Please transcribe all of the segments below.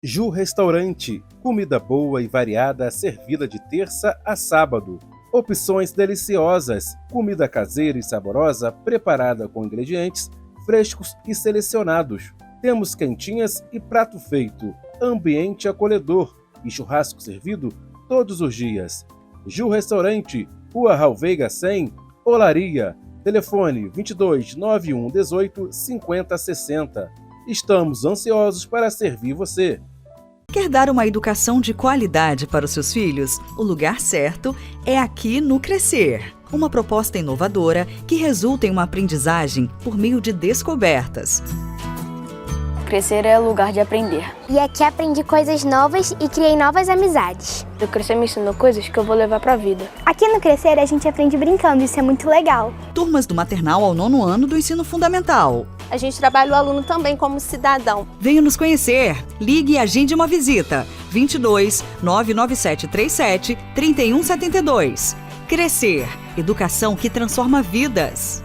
Ju Restaurante, comida boa e variada servida de terça a sábado. Opções deliciosas, comida caseira e saborosa preparada com ingredientes frescos e selecionados. Temos quentinhas e prato feito, ambiente acolhedor e churrasco servido todos os dias. Ju Restaurante, Rua Raul Veiga 100, Olaria. Telefone 22 91 18 50 60. Estamos ansiosos para servir você. Quer dar uma educação de qualidade para os seus filhos? O lugar certo é aqui no Crescer. Uma proposta inovadora que resulta em uma aprendizagem por meio de descobertas. Crescer é lugar de aprender. E aqui aprendi coisas novas e criei novas amizades. O Crescer me ensinou coisas que eu vou levar pra vida. Aqui no Crescer a gente aprende brincando, isso é muito legal. Turmas do maternal ao 9º ano do ensino fundamental. A gente trabalha o aluno também como cidadão. Venha nos conhecer. Ligue e agende uma visita. 22 99737 3172. Crescer. Educação que transforma vidas.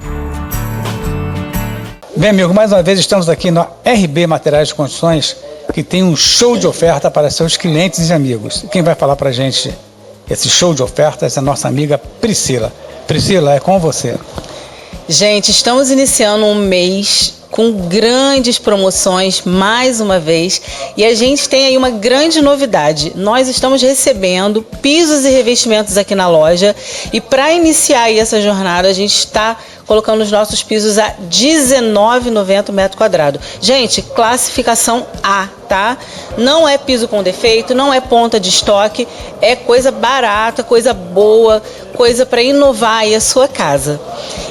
Bem, amigo, mais uma vez estamos aqui na RB Materiais de Construções, que tem um show de oferta para seus clientes e amigos. Quem vai falar para a gente esse show de ofertas é a nossa amiga Priscila. Priscila, é com você. Gente, estamos iniciando um mês com grandes promoções, mais uma vez, e a gente tem aí uma grande novidade. Nós estamos recebendo pisos e revestimentos aqui na loja, e para iniciar aí essa jornada, a gente está colocando os nossos pisos a R$19,90 o metro quadrado. Gente, classificação A, tá? Não é piso com defeito, não é ponta de estoque, é coisa barata, coisa boa, coisa para inovar aí a sua casa.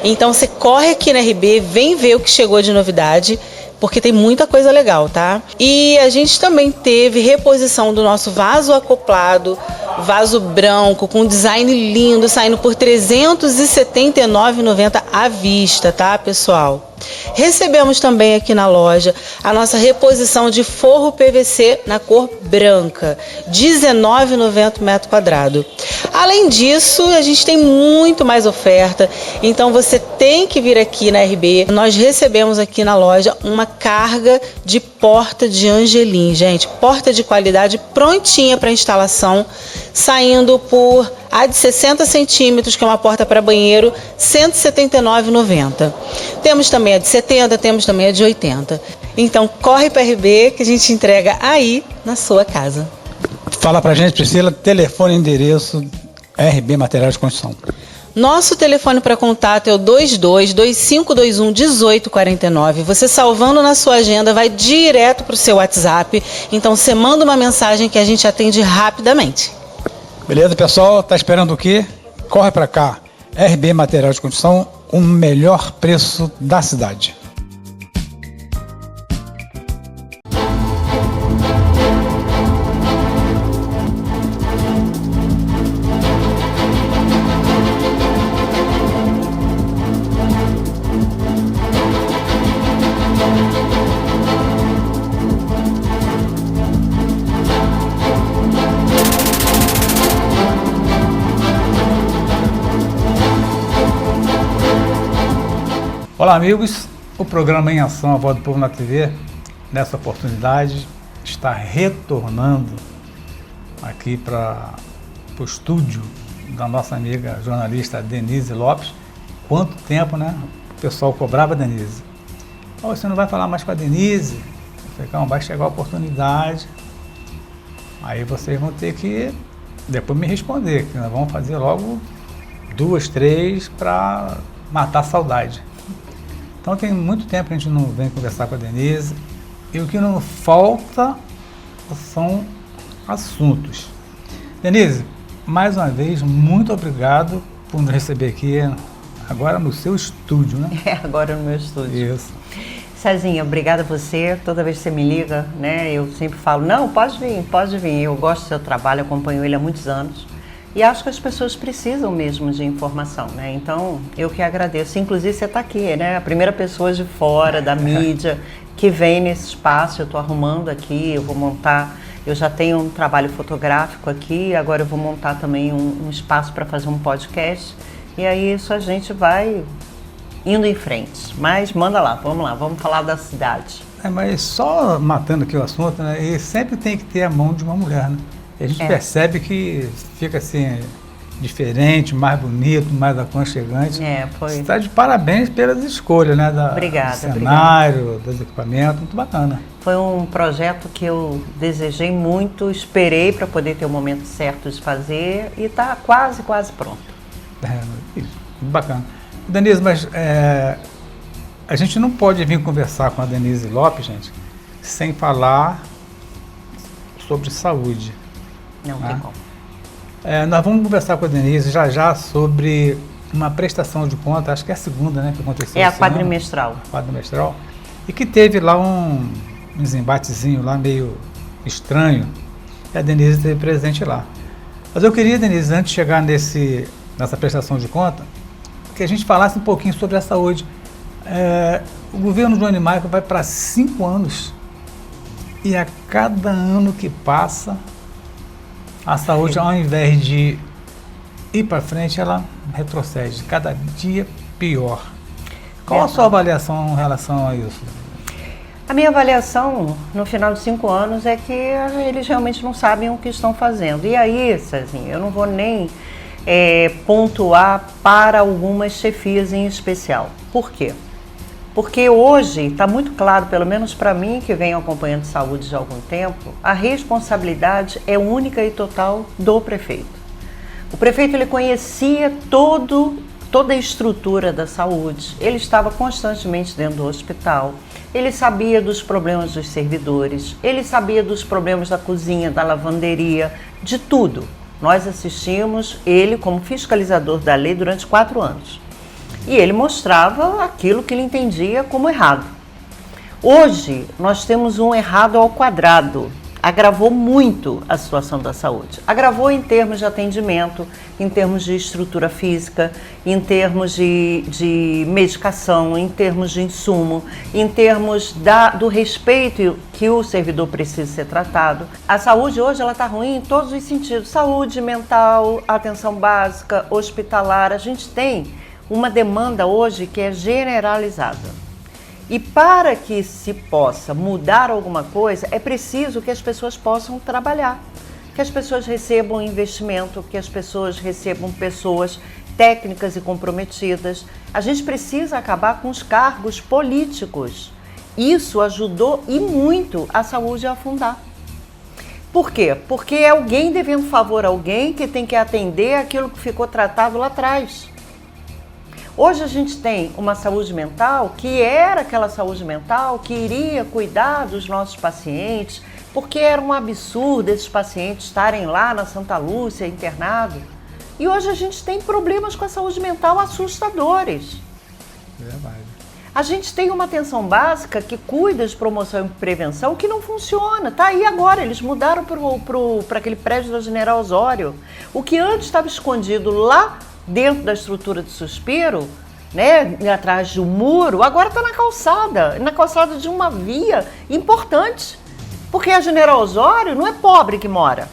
Então você corre aqui na RB, vem ver o que chegou de novidade, porque tem muita coisa legal, tá? E a gente também teve reposição do nosso vaso acoplado, vaso branco, com design lindo, saindo por R$379,90 à vista, tá, pessoal? Recebemos também aqui na loja a nossa reposição de forro PVC na cor branca, R$19,90 metro quadrado. Além disso, a gente tem muito mais oferta, então você tem que vir aqui na RB. Nós recebemos aqui na loja uma carga de porta de Angelim, gente, porta de qualidade prontinha para instalação, saindo por a de 60 centímetros, que é uma porta para banheiro, R$ 179,90. Temos também a de 70, temos também a de 80. Então corre para a RB que a gente entrega aí na sua casa. Fala pra gente, Priscila, telefone e endereço RB Materiais de Construção. Nosso telefone para contato é o 22-2521-1849. Você salvando na sua agenda, vai direto para o seu WhatsApp. Então você manda uma mensagem que a gente atende rapidamente. Beleza, pessoal? Tá esperando o quê? Corre pra cá. RB Materiais de Construção, o melhor preço da cidade. Olá, amigos, o programa Em Ação, a Voz do Povo na TV, nessa oportunidade, está retornando aqui para o estúdio da nossa amiga jornalista Denise Lopes. Quanto tempo, né? O pessoal cobrava a Denise. Oh, você não vai falar mais com a Denise? Eu falei, calma, vai chegar a oportunidade. Aí vocês vão ter que depois me responder, que nós vamos fazer logo 2, 3 para matar a saudade. Então tem muito tempo que a gente não vem conversar com a Denise e o que não falta são assuntos. Denise, mais uma vez, muito obrigado por nos receber aqui agora no seu estúdio, né? Agora no meu estúdio. Isso. Cezinha, obrigada a você. Toda vez que você me liga, né, eu sempre falo, não, pode vir, pode vir. Eu gosto do seu trabalho, acompanho ele há muitos anos. E acho que as pessoas precisam mesmo de informação, né? Então, eu que agradeço. Inclusive, você está aqui, né? A primeira pessoa de fora, da mídia, que vem nesse espaço. Eu estou arrumando aqui, eu vou montar... Eu já tenho um trabalho fotográfico aqui, agora eu vou montar também um espaço para fazer um podcast. E aí, isso a gente vai indo em frente. Mas manda lá, vamos falar da cidade. Mas só matando aqui o assunto, né? E sempre tem que ter a mão de uma mulher, né? E a gente percebe que fica assim, diferente, mais bonito, mais aconchegante. Foi. Você está de parabéns pelas escolhas, né? Obrigada, do cenário, dos equipamentos, muito bacana. Foi um projeto que eu desejei muito, esperei para poder ter o momento certo de fazer e está quase pronto. Isso, muito bacana. Denise, mas a gente não pode vir conversar com a Denise Lopes, gente, sem falar sobre saúde. Não tem como. Nós vamos conversar com a Denise já sobre uma prestação de conta, acho que é a segunda, né, que aconteceu. É a quadrimestral. Quadrimestral. E que teve lá um desembatezinho lá meio estranho, e a Denise esteve presente lá. Mas eu queria, Denise, antes de chegar nessa prestação de conta, que a gente falasse um pouquinho sobre a saúde. O governo Johnny Michael vai para 5 anos e a cada ano que passa, a saúde, ao invés de ir para frente, ela retrocede, cada dia pior. Qual a sua avaliação em relação a isso? A minha avaliação, no final de 5 anos, é que eles realmente não sabem o que estão fazendo. E aí, Cezinha, eu não vou nem pontuar para algumas chefias em especial. Por quê? Porque hoje está muito claro, pelo menos para mim, que venho acompanhando saúde já há algum tempo, a responsabilidade é única e total do prefeito. O prefeito, ele conhecia toda a estrutura da saúde, ele estava constantemente dentro do hospital, ele sabia dos problemas dos servidores, ele sabia dos problemas da cozinha, da lavanderia, de tudo. Nós assistimos ele como fiscalizador da lei durante 4 anos. E ele mostrava aquilo que ele entendia como errado. Hoje, nós temos um errado ao quadrado. Agravou muito a situação da saúde. Agravou em termos de atendimento, em termos de estrutura física, em termos de medicação, em termos de insumo, em termos do respeito que o servidor precisa ser tratado. A saúde hoje está ruim em todos os sentidos. Saúde mental, atenção básica, hospitalar. A gente tem uma demanda hoje que é generalizada. E para que se possa mudar alguma coisa, é preciso que as pessoas possam trabalhar, que as pessoas recebam investimento, que as pessoas recebam pessoas técnicas e comprometidas. A gente precisa acabar com os cargos políticos. Isso ajudou e muito a saúde a afundar. Por quê? Porque é alguém devendo favor a alguém que tem que atender aquilo que ficou tratado lá atrás. Hoje a gente tem uma saúde mental que era aquela saúde mental que iria cuidar dos nossos pacientes, porque era um absurdo esses pacientes estarem lá na Santa Lúcia internados. E hoje a gente tem problemas com a saúde mental assustadores. Verdade. A gente tem uma atenção básica que cuida de promoção e prevenção que não funciona. Tá aí agora, eles mudaram para aquele prédio da General Osório. O que antes estava escondido lá dentro da estrutura de Suspiro, né, atrás de um muro, agora está na calçada de uma via importante, porque a General Osório não é pobre que mora.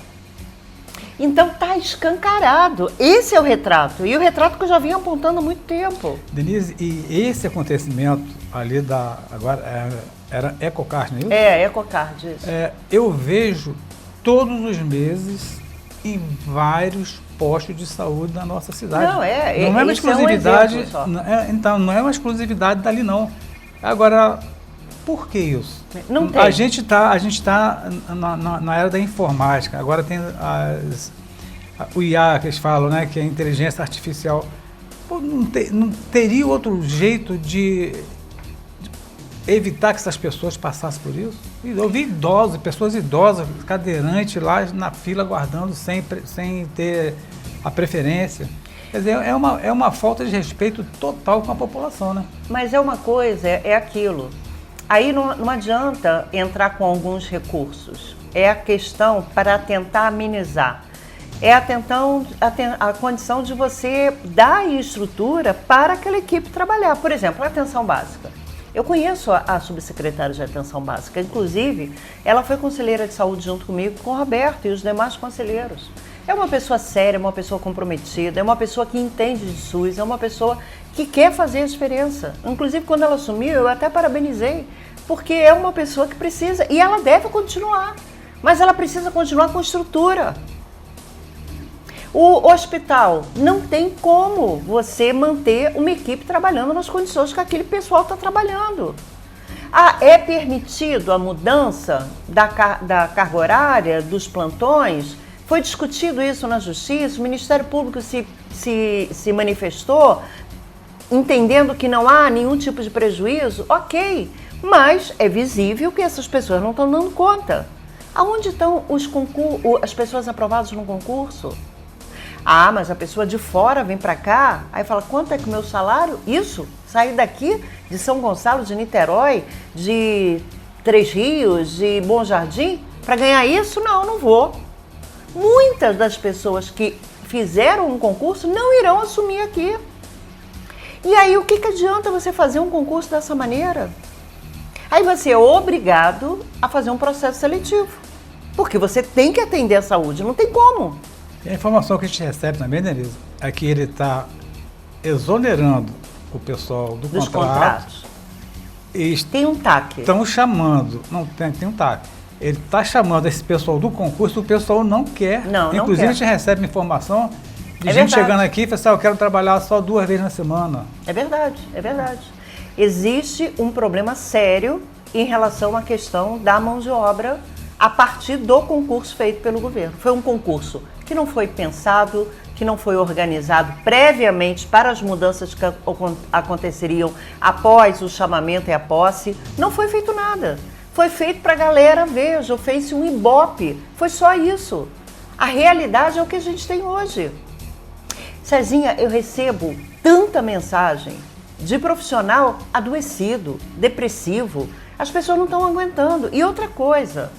Então está escancarado. Esse é o retrato, e o retrato que eu já vinha apontando há muito tempo. Denise, e esse acontecimento ali agora era Ecocard, não é isso? Ecocard, isso. Eu vejo todos os meses em vários postos de saúde da nossa cidade. Não é uma exclusividade. Então, não é uma exclusividade dali, não. Agora, por que isso? Não tem. A gente tá na era da informática. Agora tem o IA que eles falam, né, que é a inteligência artificial. Pô, não teria outro jeito de evitar que essas pessoas passassem por isso? Eu vi pessoas idosas, cadeirantes lá na fila aguardando sem ter a preferência. Quer dizer, é uma falta de respeito total com a população, né? Mas é uma coisa, é aquilo. Aí não adianta entrar com alguns recursos. É a questão para tentar amenizar. É a condição de você dar estrutura para aquela equipe trabalhar. Por exemplo, a atenção básica. Eu conheço a subsecretária de Atenção Básica, inclusive, ela foi conselheira de saúde junto comigo, com o Roberto e os demais conselheiros. É uma pessoa séria, uma pessoa comprometida, é uma pessoa que entende de SUS, é uma pessoa que quer fazer a diferença. Inclusive, quando ela assumiu, eu até parabenizei, porque é uma pessoa que precisa, e ela deve continuar, mas ela precisa continuar com estrutura. O hospital não tem como você manter uma equipe trabalhando nas condições que aquele pessoal está trabalhando. É permitido a mudança da carga horária, dos plantões? Foi discutido isso na Justiça, o Ministério Público se manifestou, entendendo que não há nenhum tipo de prejuízo? Ok, mas é visível que essas pessoas não estão dando conta. Aonde estão as pessoas aprovadas no concurso? Mas a pessoa de fora vem para cá, aí fala, quanto é que o meu salário? Isso, sair daqui de São Gonçalo, de Niterói, de Três Rios, de Bom Jardim, para ganhar isso? Não vou. Muitas das pessoas que fizeram um concurso não irão assumir aqui. E aí, o que adianta você fazer um concurso dessa maneira? Aí você é obrigado a fazer um processo seletivo, porque você tem que atender a saúde, não tem como. E a informação que a gente recebe também, Denise, é que ele está exonerando o pessoal dos contratos. E tem um TAC. Estão chamando, tem um TAC. Ele está chamando esse pessoal do concurso, o pessoal não quer. Inclusive, a gente recebe informação de gente chegando aqui e fala, eu quero trabalhar só 2 vezes na semana. É verdade. Existe um problema sério em relação à questão da mão de obra a partir do concurso feito pelo governo. Foi um concurso que não foi pensado, que não foi organizado previamente para as mudanças que aconteceriam após o chamamento e a posse. Não foi feito nada. Foi feito para a galera, veja, fez-se um ibope. Foi só isso. A realidade é o que a gente tem hoje. Cezinha, eu recebo tanta mensagem de profissional adoecido, depressivo. As pessoas não estão aguentando. E outra coisa,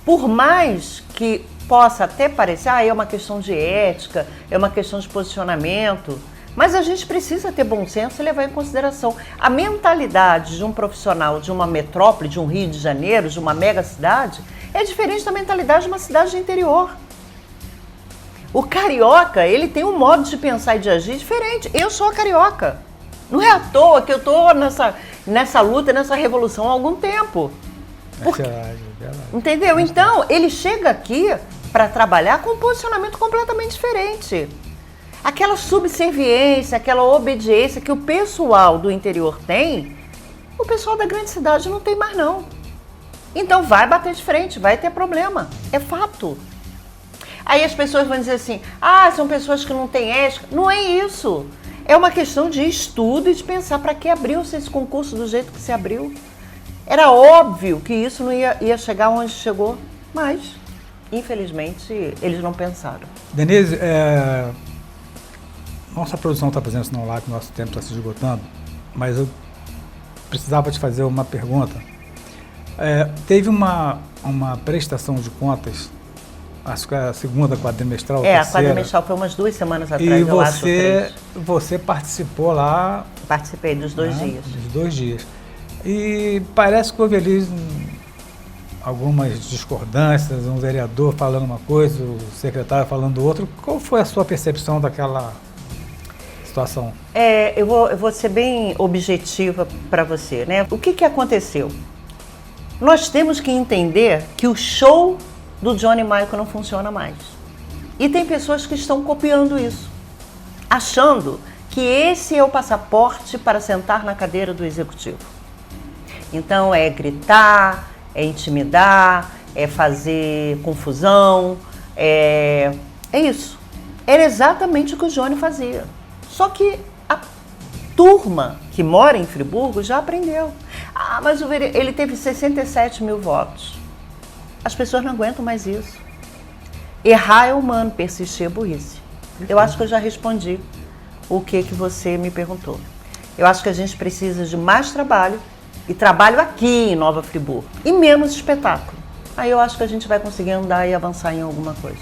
por mais que possa até parecer, é uma questão de ética, é uma questão de posicionamento, mas a gente precisa ter bom senso e levar em consideração a mentalidade de um profissional de uma metrópole, de um Rio de Janeiro, de uma mega cidade, é diferente da mentalidade de uma cidade de interior. O carioca, ele tem um modo de pensar e de agir diferente. Eu sou carioca. Não é à toa que eu estou nessa luta, nessa revolução há algum tempo. Verdade. Entendeu? Então, ele chega aqui para trabalhar com um posicionamento completamente diferente. Aquela subserviência, aquela obediência que o pessoal do interior tem, o pessoal da grande cidade não tem mais não. Então vai bater de frente, vai ter problema. É fato. Aí as pessoas vão dizer assim, são pessoas que não têm ética. Não é isso. É uma questão de estudo e de pensar para que abriu-se esse concurso do jeito que se abriu. Era óbvio que isso não ia chegar onde chegou, mas, infelizmente, eles não pensaram. Denise, nossa produção está fazendo sinal lá que o nosso tempo está se esgotando, mas eu precisava te fazer uma pergunta. Teve uma prestação de contas, acho que a segunda quadrimestral, a quadrimestral foi umas 2 semanas atrás, eu acho. E você participou lá... Participei dos 2 dias. Dos 2 dias. E parece que houve ali algumas discordâncias, um vereador falando uma coisa, o secretário falando outra. Qual foi a sua percepção daquela situação? Eu vou ser bem objetiva para você, né? O que aconteceu? Nós temos que entender que o show do Johnny Michael não funciona mais. E tem pessoas que estão copiando isso, achando que esse é o passaporte para sentar na cadeira do executivo. Então é gritar, é intimidar, é fazer confusão, é isso. Era exatamente o que o Johnny fazia. Só que a turma que mora em Friburgo já aprendeu. Mas ele teve 67 mil votos. As pessoas não aguentam mais isso. Errar é humano, persistir é burrice. Eu acho que eu já respondi o que você me perguntou. Eu acho que a gente precisa de mais trabalho, e trabalho aqui em Nova Friburgo, e menos espetáculo. Aí eu acho que a gente vai conseguir andar e avançar em alguma coisa.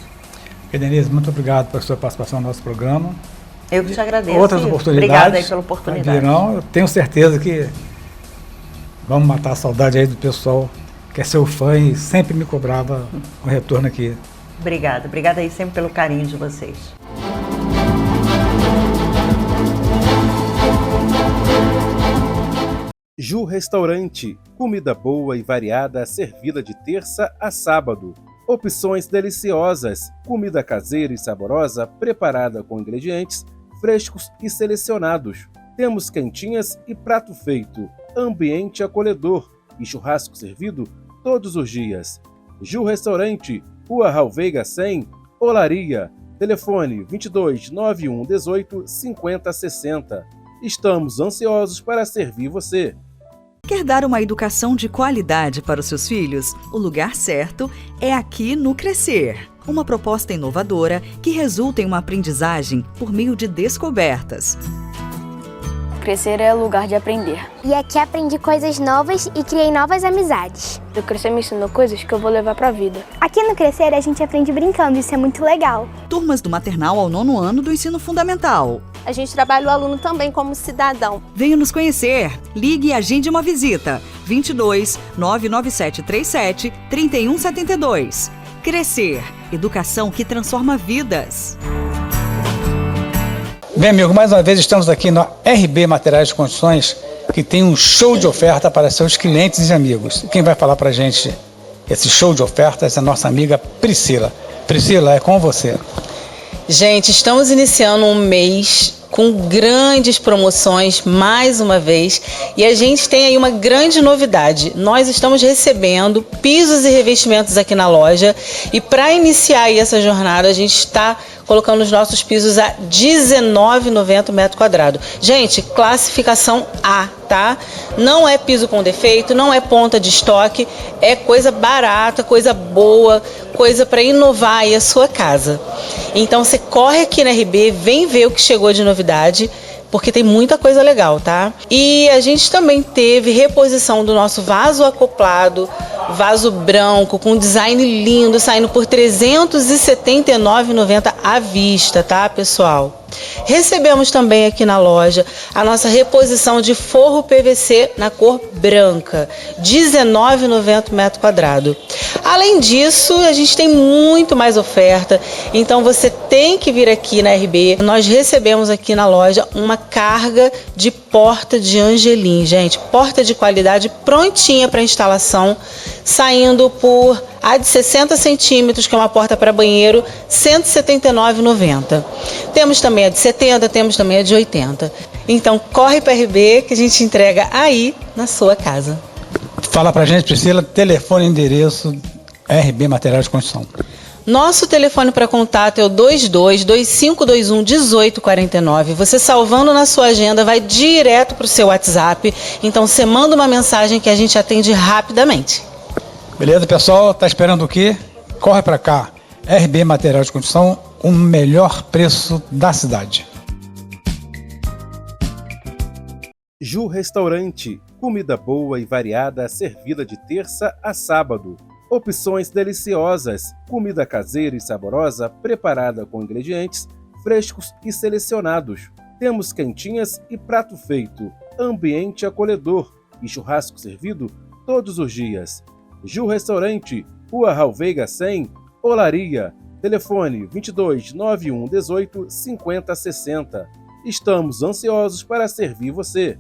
Denise, muito obrigado pela sua participação no nosso programa. Eu que te agradeço. Outras oportunidades. Obrigada aí pela oportunidade. Eu tenho certeza que vamos matar a saudade aí do pessoal que é seu fã e sempre me cobrava o retorno aqui. Obrigada aí sempre pelo carinho de vocês. Ju Restaurante, comida boa e variada servida de terça a sábado. Opções deliciosas, comida caseira e saborosa preparada com ingredientes frescos e selecionados. Temos quentinhas e prato feito, ambiente acolhedor e churrasco servido todos os dias. Ju Restaurante, Rua Raul Veiga 100, Olaria. Telefone 22 91 18 50 60. Estamos ansiosos para servir você. Quer dar uma educação de qualidade para os seus filhos? O lugar certo é aqui no Crescer. Uma proposta inovadora que resulta em uma aprendizagem por meio de descobertas. Crescer é lugar de aprender. E aqui aprendi coisas novas e criei novas amizades. O Crescer me ensinou coisas que eu vou levar pra vida. Aqui no Crescer a gente aprende brincando, isso é muito legal. Turmas do maternal ao 9º ano do ensino fundamental. A gente trabalha o aluno também como cidadão. Venha nos conhecer. Ligue e agende uma visita. 22 99737 3172. Crescer. Educação que transforma vidas. Bem, amigo, mais uma vez estamos aqui na RB Materiais de Construções, que tem um show de oferta para seus clientes e amigos. Quem vai falar para a gente esse show de ofertas é a nossa amiga Priscila. Priscila, é com você. Gente, estamos iniciando um mês com grandes promoções, mais uma vez, e a gente tem aí uma grande novidade. Nós estamos recebendo pisos e revestimentos aqui na loja, e para iniciar aí essa jornada, a gente está colocando os nossos pisos a R$19,90 metro quadrado. Gente, classificação A, tá? Não é piso com defeito, não é ponta de estoque, é coisa barata, coisa boa, coisa para inovar aí a sua casa. Então você corre aqui na RB, vem ver o que chegou de novidade, porque tem muita coisa legal, tá? E a gente também teve reposição do nosso vaso acoplado, vaso branco, com design lindo, saindo por R$379,90 à vista, tá, pessoal? Recebemos também aqui na loja a nossa reposição de forro PVC na cor branca, R$19,90 metro quadrado. Além disso, a gente tem muito mais oferta, então você tem que vir aqui na RB. Nós recebemos aqui na loja uma carga de porta de Angelim, gente, porta de qualidade prontinha para instalação, saindo por a de 60 centímetros, que é uma porta para banheiro, R$179,90. Temos também a de 70, temos também a de 80. Então corre para a RB que a gente entrega aí na sua casa. Fala pra gente, Priscila, telefone e endereço RB Materiais de Construção. Nosso telefone para contato é o 22-2521-1849. Você salvando na sua agenda, vai direto para o seu WhatsApp. Então você manda uma mensagem que a gente atende rapidamente. Beleza, pessoal? Tá esperando o quê? Corre para cá. RB Materiais de Construção, o melhor preço da cidade. Ju Restaurante, comida boa e variada servida de terça a sábado. Opções deliciosas, comida caseira e saborosa preparada com ingredientes frescos e selecionados. Temos quentinhas e prato feito, ambiente acolhedor e churrasco servido todos os dias. Ju Restaurante, Rua Raul Veiga 100, Olaria. Telefone 22 91 18 50 60. Estamos ansiosos para servir você.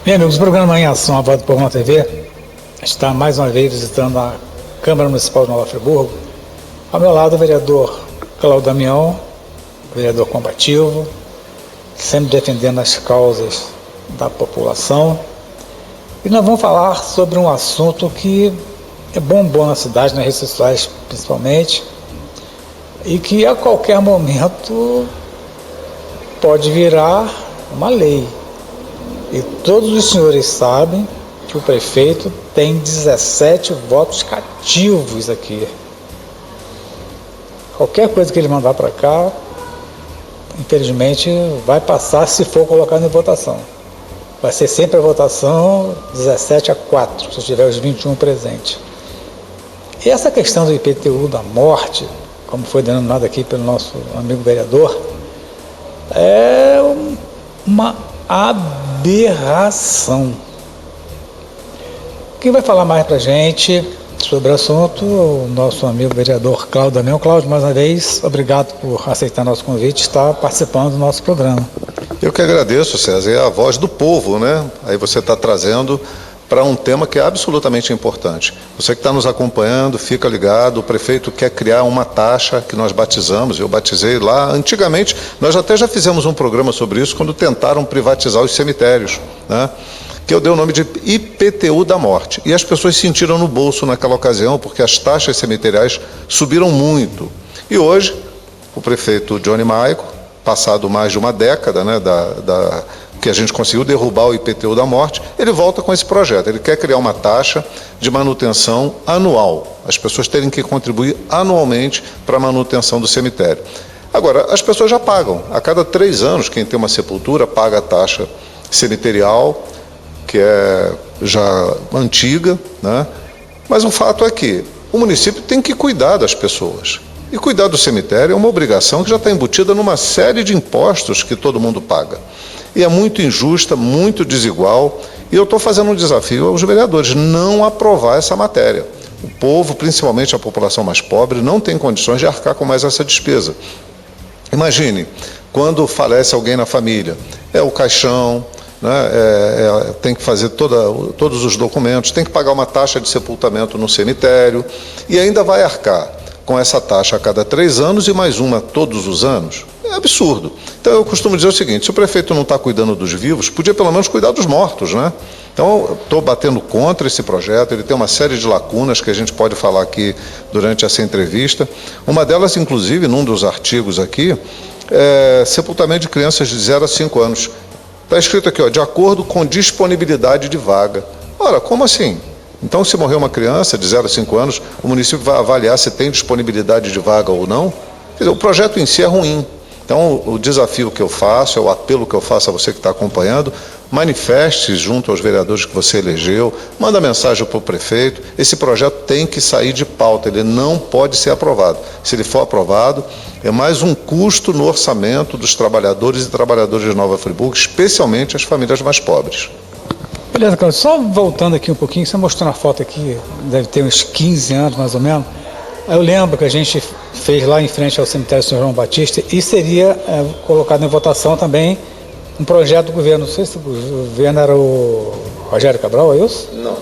Bem, amigos, o programa Em Ação, a Voz do Povo na TV, está mais uma vez visitando a Câmara Municipal de Nova Friburgo. Ao meu lado, o vereador Cláudio Damião, vereador combativo, sempre defendendo as causas da população. E nós vamos falar sobre um assunto que é bombom na cidade, nas redes sociais principalmente, e que a qualquer momento pode virar uma lei. E todos os senhores sabem que o prefeito tem 17 votos cativos aqui. Qualquer coisa que ele mandar para cá, infelizmente, vai passar se for colocado em votação. Vai ser sempre a votação 17-4, se tiver os 21 presentes. E essa questão do IPTU da morte, como foi denominado aqui pelo nosso amigo vereador, é uma aberração. Quem vai falar mais para a gente sobre o assunto, o nosso amigo vereador Cláudio Damião. Cláudio, mais uma vez, obrigado por aceitar nosso convite e estar participando do nosso programa. Eu que agradeço, César, é a voz do povo, né? Aí você está trazendo para um tema que é absolutamente importante. Você que está nos acompanhando, fica ligado, o prefeito quer criar uma taxa que nós batizamos, eu batizei lá, antigamente, nós até já fizemos um programa sobre isso, quando tentaram privatizar os cemitérios, né? Que eu dei o nome de IPTU da morte. E as pessoas sentiram no bolso naquela ocasião, porque as taxas cemiteriais subiram muito. E hoje, o prefeito Johnny Maico, passado mais de uma década, né, que a gente conseguiu derrubar o IPTU da morte, ele volta com esse projeto. Ele quer criar uma taxa de manutenção anual. As pessoas terem que contribuir anualmente para a manutenção do cemitério. Agora, as pessoas já pagam. A cada 3 anos, quem tem uma sepultura paga a taxa cemiterial, que é já antiga, né? Mas o fato é que o município tem que cuidar das pessoas. E cuidar do cemitério é uma obrigação que já está embutida numa série de impostos que todo mundo paga. E é muito injusta, muito desigual, e eu estou fazendo um desafio aos vereadores, não aprovar essa matéria. O povo, principalmente a população mais pobre, não tem condições de arcar com mais essa despesa. Imagine, quando falece alguém na família, é o caixão, né, tem que fazer todos os documentos, tem que pagar uma taxa de sepultamento no cemitério e ainda vai arcar com essa taxa a cada 3 anos e mais uma todos os anos. É absurdo. Então eu costumo dizer o seguinte, se o prefeito não está cuidando dos vivos, podia pelo menos cuidar dos mortos, né? Então estou batendo contra esse projeto, ele tem uma série de lacunas que a gente pode falar aqui durante essa entrevista. Uma delas, inclusive, num dos artigos aqui, é sepultamento de crianças de 0 a 5 anos. Está escrito aqui, ó, de acordo com disponibilidade de vaga. Ora, como assim? Então, se morrer uma criança de 0 a 5 anos, o município vai avaliar se tem disponibilidade de vaga ou não? Quer dizer, o projeto em si é ruim. Então, o desafio que eu faço, é o apelo que eu faço a você que está acompanhando, manifeste junto aos vereadores que você elegeu, manda mensagem para o prefeito, esse projeto tem que sair de pauta, ele não pode ser aprovado. Se ele for aprovado, é mais um custo no orçamento dos trabalhadores e trabalhadoras de Nova Friburgo, especialmente as famílias mais pobres. Beleza, Cláudio, só voltando aqui um pouquinho, você mostrou uma foto aqui, deve ter uns 15 anos mais ou menos. Eu lembro que a gente fez lá em frente ao cemitério São João Batista e seria colocado em votação também um projeto do governo. Não sei se o governo era o Rogério Cabral, é isso? Não.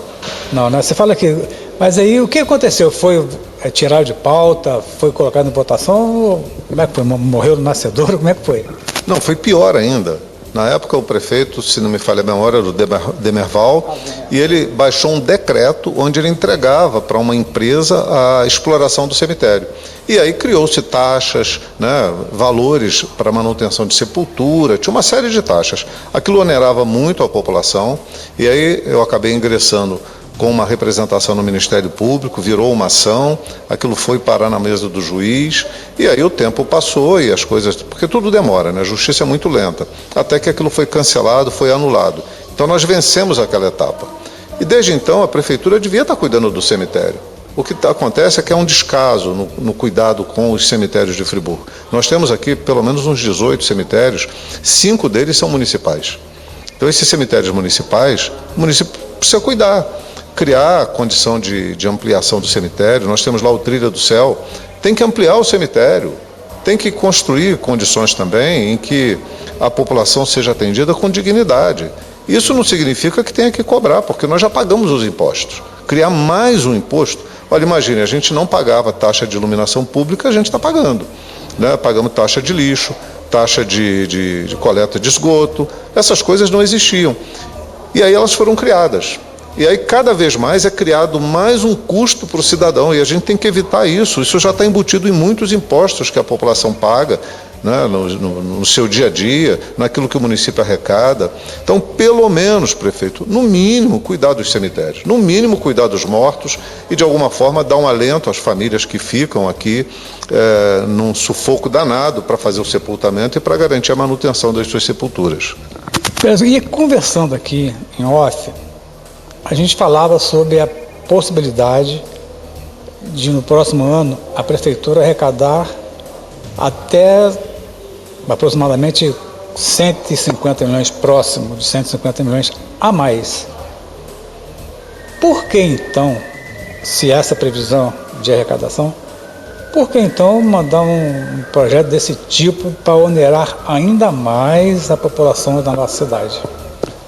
Não, né? Você fala que... Mas aí o que aconteceu? Foi tirado de pauta, foi colocado em votação? Como é que foi? Morreu no nascedouro? Como é que foi? Não, foi pior ainda. Na época, o prefeito, se não me falha a memória, era o Demerval, e ele baixou um decreto onde ele entregava para uma empresa a exploração do cemitério. E aí criou-se taxas, né, valores para manutenção de sepultura, tinha uma série de taxas. Aquilo onerava muito a população, e aí eu acabei ingressando com uma representação no Ministério Público, virou uma ação, aquilo foi parar na mesa do juiz, e aí o tempo passou e as coisas... Porque tudo demora, né? A justiça é muito lenta. Até que aquilo foi cancelado, foi anulado. Então nós vencemos aquela etapa. E desde então a Prefeitura devia estar cuidando do cemitério. O que acontece é que é um descaso no cuidado com os cemitérios de Friburgo. Nós temos aqui pelo menos uns 18 cemitérios, 5 deles são municipais. Então esses cemitérios municipais, o município precisa cuidar. Criar a condição de ampliação do cemitério, nós temos lá o Trilha do Céu, tem que ampliar o cemitério, tem que construir condições também em que a população seja atendida com dignidade. Isso não significa que tenha que cobrar, porque nós já pagamos os impostos. Criar mais um imposto, olha, imagine, a gente não pagava taxa de iluminação pública, a gente está pagando, né? Pagamos taxa de lixo, taxa de coleta de esgoto, essas coisas não existiam. E aí elas foram criadas. E aí, cada vez mais, é criado mais um custo para o cidadão, e a gente tem que evitar isso. Isso já está embutido em muitos impostos que a população paga, né, no seu dia a dia, naquilo que o município arrecada. Então, pelo menos, prefeito, no mínimo, cuidar dos cemitérios, no mínimo, cuidar dos mortos e, de alguma forma, dar um alento às famílias que ficam aqui num sufoco danado para fazer o sepultamento e para garantir a manutenção das suas sepulturas. E conversando aqui em off, a gente falava sobre a possibilidade de, no próximo ano, a Prefeitura arrecadar até aproximadamente 150 milhões, próximo de 150 milhões a mais. Por que, então, se essa previsão de arrecadação, por que então mandar um projeto desse tipo para onerar ainda mais a população da nossa cidade?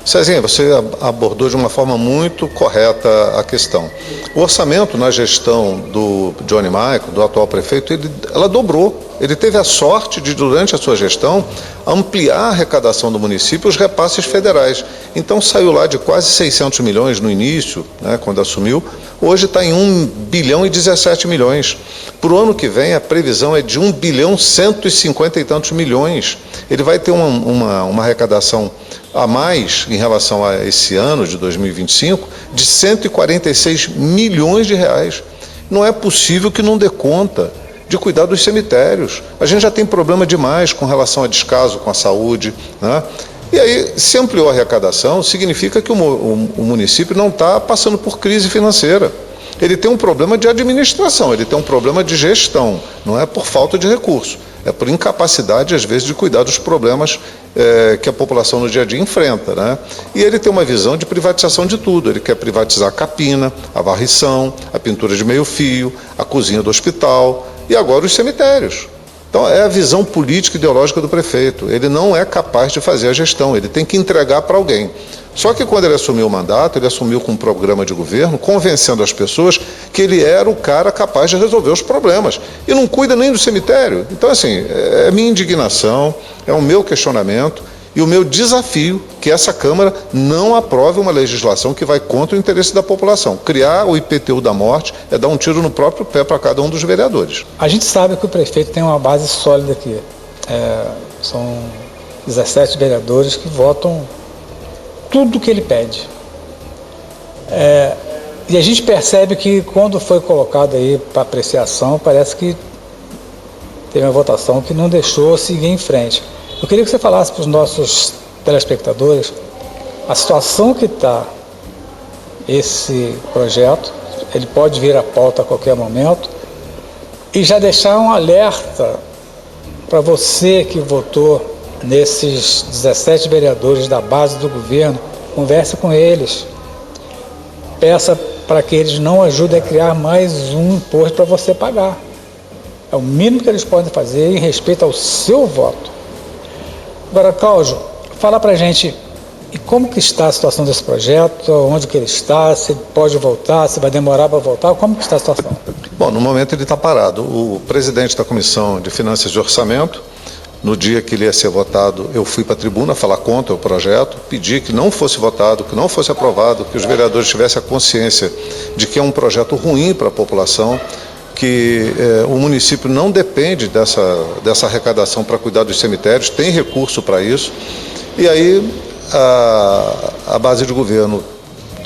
Cezinha, você abordou de uma forma muito correta a questão. O orçamento na gestão do Johnny Maico, do atual prefeito, ela dobrou. Ele teve a sorte de, durante a sua gestão, ampliar a arrecadação do município e os repasses federais. Então saiu lá de quase 600 milhões no início, né, quando assumiu, hoje está em 1 bilhão e 17 milhões. Para o ano que vem, a previsão é de 1 bilhão 150 e tantos milhões. Ele vai ter uma arrecadação a mais em relação a esse ano de 2025 de 146 milhões de reais. Não é possível que não dê conta de cuidar dos cemitérios. A gente já tem problema demais com relação a descaso com a saúde, né? E aí, se ampliou a arrecadação, significa que o município não está passando por crise financeira. Ele tem um problema de administração, ele tem um problema de gestão, não é por falta de recurso, é por incapacidade, às vezes, de cuidar dos problemas que a população no dia a dia enfrenta, né? E ele tem uma visão de privatização de tudo. Ele quer privatizar a capina, a varrição, a pintura de meio fio, a cozinha do hospital e agora os cemitérios. Então é a visão política e ideológica do prefeito. Ele não é capaz de fazer a gestão, ele tem que entregar para alguém. Só que quando ele assumiu o mandato, ele assumiu com um programa de governo, convencendo as pessoas que ele era o cara capaz de resolver os problemas. E não cuida nem do cemitério. Então, assim, é minha indignação, é o meu questionamento e o meu desafio que essa Câmara não aprove uma legislação que vai contra o interesse da população. Criar o IPTU da morte é dar um tiro no próprio pé para cada um dos vereadores. A gente sabe que o prefeito tem uma base sólida aqui. São 17 vereadores que votam tudo que ele pede. E a gente percebe que quando foi colocado aí para apreciação, parece que teve uma votação que não deixou seguir em frente. Eu queria que você falasse para os nossos telespectadores a situação que está esse projeto. Ele pode vir à pauta a qualquer momento e já deixar um alerta para você que votou nesses 17 vereadores da base do governo. Converse com eles, peça para que eles não ajudem a criar mais um imposto para você pagar. É o mínimo que eles podem fazer em respeito ao seu voto. Agora, Cláudio, fala para a gente e como que está a situação desse projeto, onde que ele está, se pode voltar, se vai demorar para voltar, como que está a situação? Bom, no momento ele está parado. O presidente da Comissão de Finanças e Orçamento, no dia que ele ia ser votado, eu fui para a tribuna falar contra o projeto, pedi que não fosse votado, que não fosse aprovado, que os vereadores tivessem a consciência de que é um projeto ruim para a população, que o município não depende dessa arrecadação para cuidar dos cemitérios, tem recurso para isso. E aí a base de governo,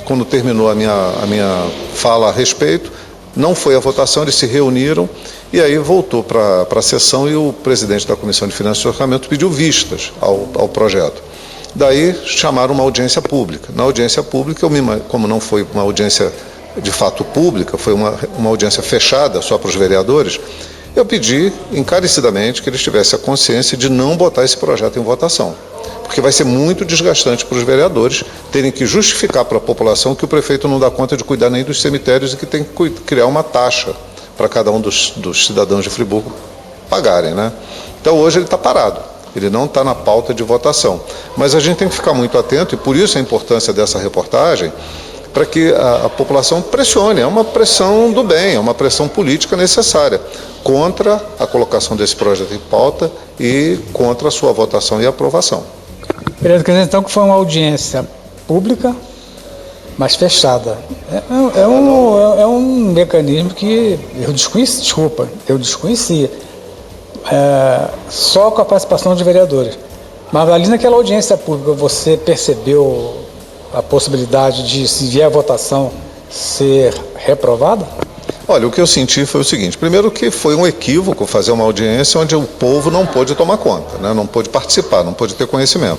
quando terminou a minha fala a respeito, não foi a votação, eles se reuniram e aí voltou para a sessão e o presidente da Comissão de Finanças e Orçamento pediu vistas ao projeto. Daí chamaram uma audiência pública. Na audiência pública, como não foi uma audiência de fato pública, foi uma audiência fechada só para os vereadores, eu pedi encarecidamente que eles tivessem a consciência de não botar esse projeto em votação, porque vai ser muito desgastante para os vereadores terem que justificar para a população que o prefeito não dá conta de cuidar nem dos cemitérios e que tem que criar uma taxa para cada um dos cidadãos de Friburgo pagarem, né? Então hoje ele está parado, ele não está na pauta de votação, mas a gente tem que ficar muito atento e por isso a importância dessa reportagem, para que a população pressione. É uma pressão do bem, é uma pressão política necessária contra a colocação desse projeto em pauta e contra a sua votação e aprovação. Beleza, quer dizer então que foi uma audiência pública, mas fechada. É um mecanismo que eu desconhecia. Só com a participação de vereadores. Mas ali naquela audiência pública você percebeu a possibilidade de, se vier a votação, ser reprovada? Olha, o que eu senti foi o seguinte: primeiro que foi um equívoco fazer uma audiência onde o povo não pôde tomar conta, né? Não pôde participar, não pôde ter conhecimento.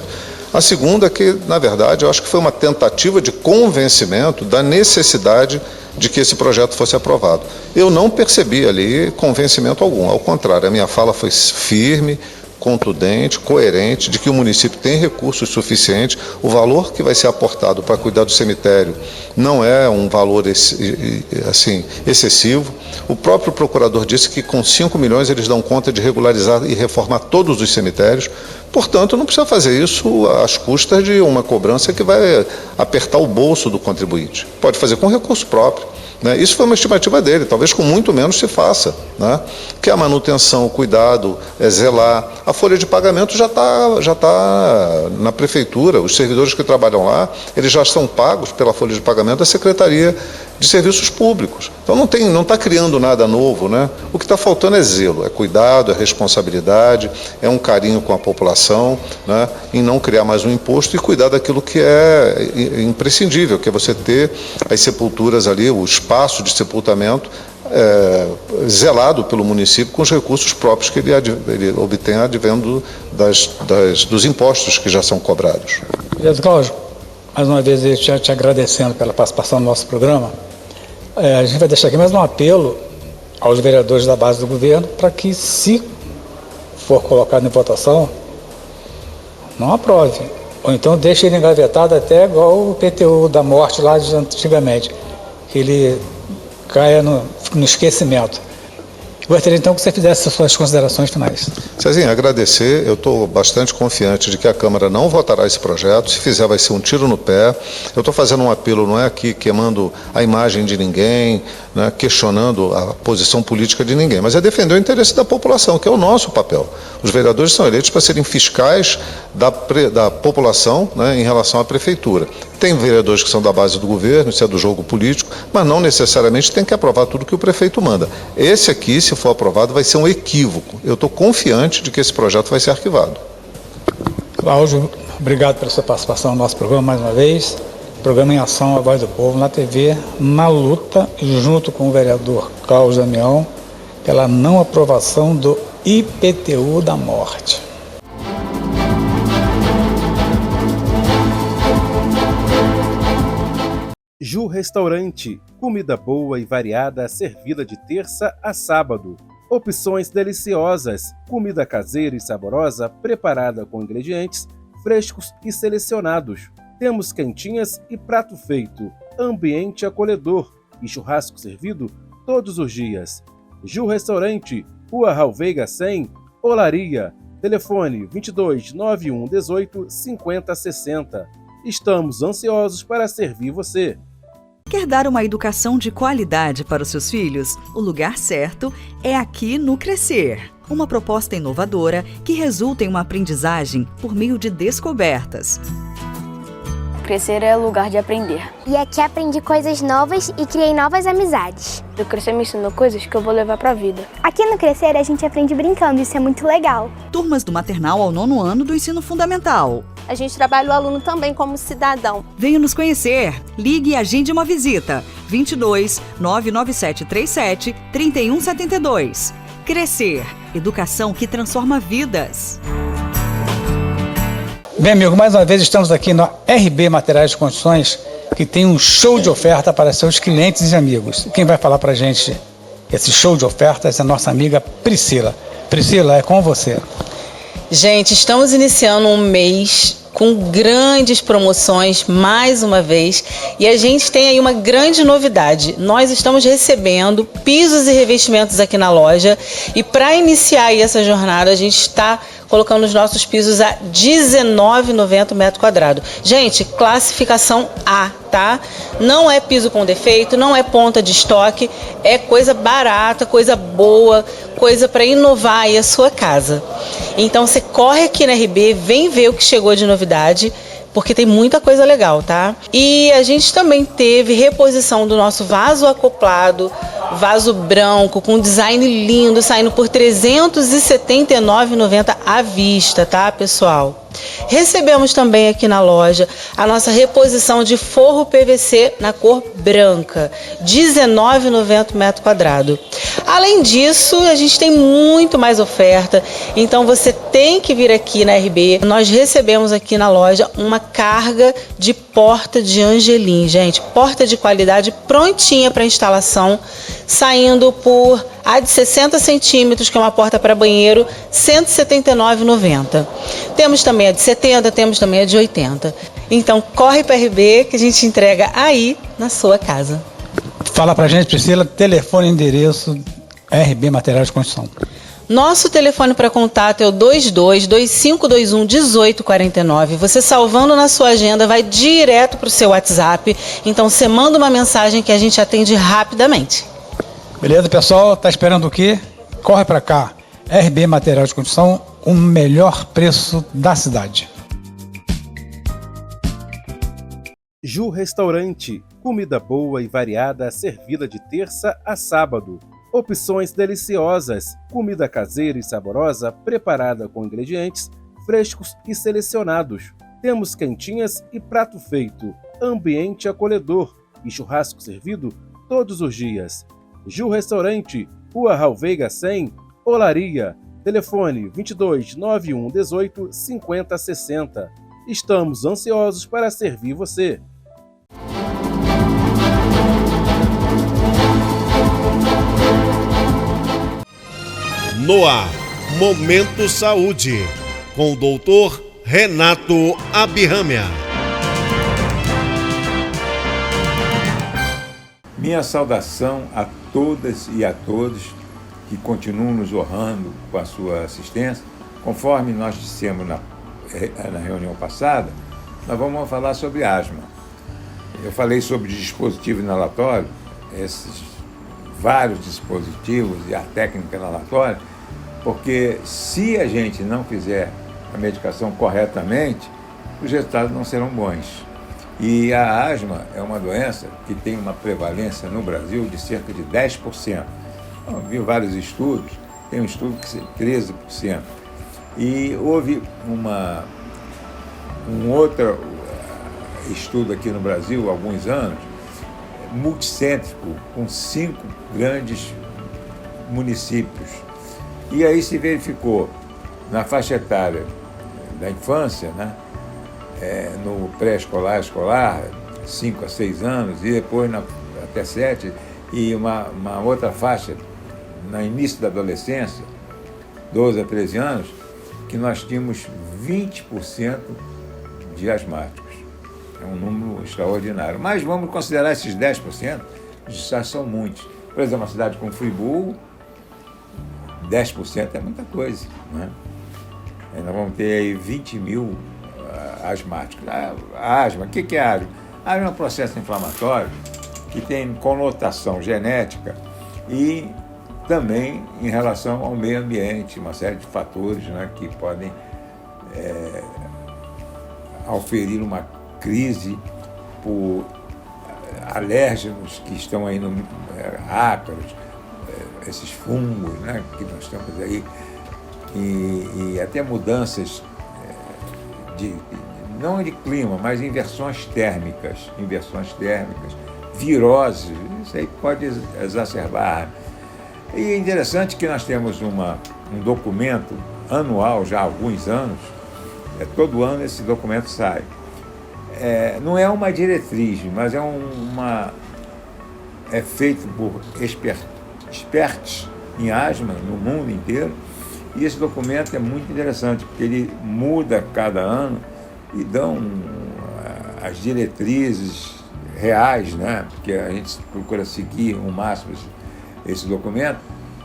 A segunda é que, na verdade, eu acho que foi uma tentativa de convencimento da necessidade de que esse projeto fosse aprovado. Eu não percebi ali convencimento algum, ao contrário, a minha fala foi firme, contundente, coerente, de que o município tem recursos suficientes. O valor que vai ser aportado para cuidar do cemitério não é um valor assim, excessivo. O próprio procurador disse que com 5 milhões eles dão conta de regularizar e reformar todos os cemitérios. Portanto, não precisa fazer isso às custas de uma cobrança que vai apertar o bolso do contribuinte. Pode fazer com recurso próprio. Isso foi uma estimativa dele, talvez com muito menos se faça. Que a manutenção, o cuidado, zelar. A folha de pagamento já tá na prefeitura, os servidores que trabalham lá, eles já são pagos pela folha de pagamento da Secretaria de Serviços Públicos. Então não está criando nada novo. O que está faltando é zelo, é cuidado, é responsabilidade, é um carinho com a população, em não criar mais um imposto e cuidar daquilo que é imprescindível, que é você ter as sepulturas ali, o espaço de sepultamento zelado pelo município com os recursos próprios que ele obtém advendo dos impostos que já são cobrados. Cláudio, mais uma vez eu te agradecendo pela participação no nosso programa. A gente vai deixar aqui mais um apelo aos vereadores da base do governo para que, se for colocado em votação, não aprove. Ou então deixe ele engavetado até igual o PTU da morte lá de antigamente, que ele caia no esquecimento. Gostaria então que você fizesse as suas considerações finais. Cezinha, agradecer. Eu estou bastante confiante de que a Câmara não votará esse projeto. Se fizer, vai ser um tiro no pé. Eu estou fazendo um apelo, não é aqui queimando a imagem de ninguém, questionando a posição política de ninguém, mas é defender o interesse da população, que é o nosso papel. Os vereadores são eleitos para serem fiscais da população, em relação à prefeitura. Tem vereadores que são da base do governo, isso é do jogo político, mas não necessariamente tem que aprovar tudo que o prefeito manda. Esse aqui, se for aprovado, vai ser um equívoco. Eu estou confiante de que esse projeto vai ser arquivado. Cláudio, obrigado pela sua participação no nosso programa mais uma vez. Programa em Ação, a Voz do Povo, na TV, na luta, junto com o vereador Cláudio Damião, pela não aprovação do IPTU da morte. Ju Restaurante, comida boa e variada servida de terça a sábado. Opções deliciosas, comida caseira e saborosa preparada com ingredientes frescos e selecionados. Temos quentinhas e prato feito, ambiente acolhedor e churrasco servido todos os dias. Ju Restaurante, Rua Raul Veiga 100, Olaria, telefone 22 91 18 50 60. Estamos ansiosos para servir você. Quer dar uma educação de qualidade para os seus filhos? O lugar certo é aqui no Crescer. Uma proposta inovadora que resulta em uma aprendizagem por meio de descobertas. Crescer é lugar de aprender. E aqui aprendi coisas novas e criei novas amizades. O Crescer me ensinou coisas que eu vou levar pra vida. Aqui no Crescer a gente aprende brincando, isso é muito legal. Turmas do maternal ao 9º ano do ensino fundamental. A gente trabalha o aluno também como cidadão. Venha nos conhecer. Ligue e agende uma visita. 22 99737 3172. Crescer. Educação que transforma vidas. Bem, amigo, mais uma vez estamos aqui na RB Materiais de Construções, que tem um show de oferta para seus clientes e amigos. Quem vai falar para a gente esse show de ofertas é a nossa amiga Priscila. Priscila, é com você. Gente, estamos iniciando um mês com grandes promoções, mais uma vez, e a gente tem aí uma grande novidade. Nós estamos recebendo pisos e revestimentos aqui na loja, e para iniciar aí essa jornada, a gente está colocando os nossos pisos a R$19,90 o metro quadrado. Gente, classificação A, tá? Não é piso com defeito, não é ponta de estoque, é coisa barata, coisa boa, coisa para inovar aí a sua casa. Então você corre aqui na RB, vem ver o que chegou de novidade, porque tem muita coisa legal, tá? E a gente também teve reposição do nosso vaso acoplado, vaso branco, com design lindo, saindo por R$379,90 à vista, tá, pessoal? Recebemos também aqui na loja a nossa reposição de forro PVC na cor branca, R$19,90 metro quadrado. Além disso, a gente tem muito mais oferta, então você tem que vir aqui na RB. Nós recebemos aqui na loja uma carga de porta de Angelim, gente, porta de qualidade prontinha para instalação, saindo por a de 60 centímetros, que é uma porta para banheiro, R$ 179,90. Temos também a de 70, temos também a de 80. Então corre para a RB que a gente entrega aí na sua casa. Fala pra gente, Priscila, telefone e endereço RB Materiais de Construção. Nosso telefone para contato é o 22-2521-1849. Você salvando na sua agenda, vai direto para o seu WhatsApp. Então você manda uma mensagem que a gente atende rapidamente. Beleza, pessoal? Tá esperando o quê? Corre pra cá. RB Materiais de Construção, o melhor preço da cidade. Ju Restaurante, comida boa e variada servida de terça a sábado. Opções deliciosas, comida caseira e saborosa preparada com ingredientes frescos e selecionados. Temos quentinhas e prato feito, ambiente acolhedor e churrasco servido todos os dias. Ju Restaurante, Rua Raul Veiga 100, Olaria, telefone 22 91 18 50 60. Estamos ansiosos para servir você. No ar, Momento Saúde, com o Dr. Renato Abirramia. Minha saudação a todas e a todos que continuam nos honrando com a sua assistência. Conforme nós dissemos na reunião passada, nós vamos falar sobre asma. Eu falei sobre dispositivo inalatório, esses vários dispositivos e a técnica inalatória, porque se a gente não fizer a medicação corretamente, os resultados não serão bons. E a asma é uma doença que tem uma prevalência no Brasil de cerca de 10%. Eu vi vários estudos, tem um estudo que é 13%. E houve um outro estudo aqui no Brasil há alguns anos, multicêntrico, com 5 grandes municípios. E aí se verificou, na faixa etária da infância, né, no pré-escolar, escolar, 5 a 6 anos, e depois até 7, e uma outra faixa no início da adolescência, 12 a 13 anos, que nós tínhamos 20% de asmáticos. É um número extraordinário. Mas vamos considerar esses 10%, já são muitos. Por exemplo, uma cidade como Friburgo, 10% é muita coisa, né? Nós vamos ter aí 20 mil asmáticos. A asma, o que é a asma? A asma é um processo inflamatório que tem conotação genética e também em relação ao meio ambiente, uma série de fatores, né, que podem auferir uma crise por alérgenos que estão aí no ácaros, esses fungos, né, que nós temos aí, e até mudanças não de clima, mas inversões térmicas, viroses, isso aí pode exacerbar. E é interessante que nós temos um documento anual já há alguns anos, todo ano esse documento sai. Não é uma diretriz, mas é feito por experts em asma no mundo inteiro, e esse documento é muito interessante, porque ele muda cada ano e dão as diretrizes reais, né? Porque a gente procura seguir o máximo esse documento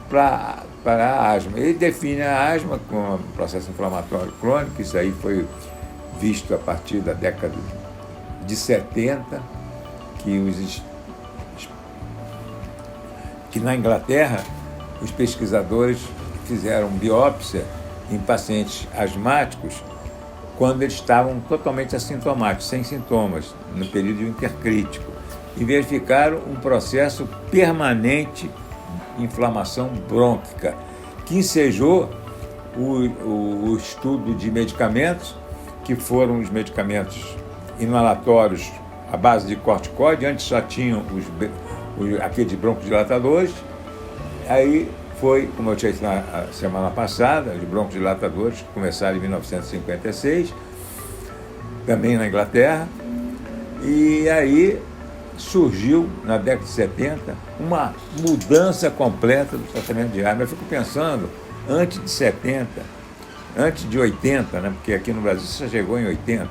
para a asma. Ele define a asma como um processo inflamatório crônico, isso aí foi visto a partir da década de 70, que na Inglaterra os pesquisadores fizeram biópsia em pacientes asmáticos quando eles estavam totalmente assintomáticos, sem sintomas, no período intercrítico, e verificaram um processo permanente de inflamação brônquica, que ensejou o estudo de medicamentos, que foram os medicamentos inalatórios à base de corticoide. Antes só tinham aqueles broncodilatadores, aí foi, como eu tinha dito na semana passada, os broncodilatadores que começaram em 1956, também na Inglaterra, e aí surgiu, na década de 70, uma mudança completa do tratamento de asma. Eu fico pensando, antes de 70, antes de 80, né, porque aqui no Brasil você chegou em 80,